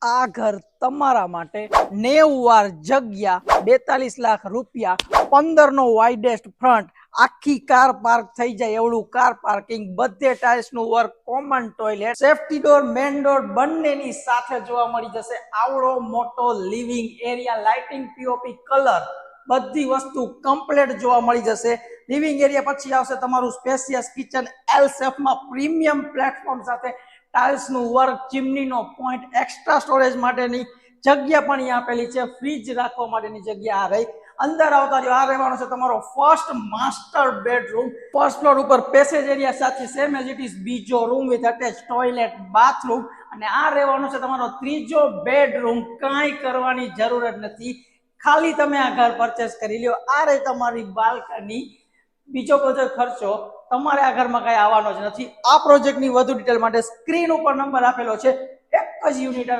આ ઘર તમારા માટે 90 વાર જગ્યા 42 લાખ રૂપિયા 15 નો વાઇડેસ્ટ ફ્રન્ટ આખી કાર પાર્ક થઈ જાય એવડું કાર પાર્કિંગ બધે ટાઇલ્સ નું work common toilet safety door main door બંનેની સાથે જોવા મળી જશે આવડો મોટો living area lighting POP colour બધી વસ્તુ કમ્પ્લીટ જોવા મળી જશે લિવિંગ એરિયા પછી આવશે તમારું સ્પેશિયસ કિચન એલ શેપમાં પ્રીમિયમ પ્લેટફોર્મ સાથે ટાઇલ્સ નું વર્ક ચીમની નો પોઈન્ટ એક્સ્ટ્રા સ્ટોરેજ માટેની જગ્યા પણ અહીંયા આપેલી છે ફ્રીજ રાખવા માટેની જગ્યા આ રહી અંદર આવતા રહ્યો આ રહેવાનો છે તમારો first master bedroom first floor ઉપર પેસેજ એરિયા સાથે સેમ એઝ ઇટ ઇઝ બીજો room with attach toilet bathroom અને આ રહેવાનો છે તમારો ત્રીજો બેડરૂમ કાંઈ કરવાની જરૂર જ નથી ખાલી તમે આ ઘર પરચેસ કરી લ્યો આ રહી તમારી બાલ્કની બીજો બધો ખર્ચો તમારે આ ઘરમાં કઈ આવવાનો જ નથી આ પ્રોજેક્ટની વધુ ડિટેલ માટે સ્ક્રીન ઉપર નંબર આપેલો છે એક જ યુનિટ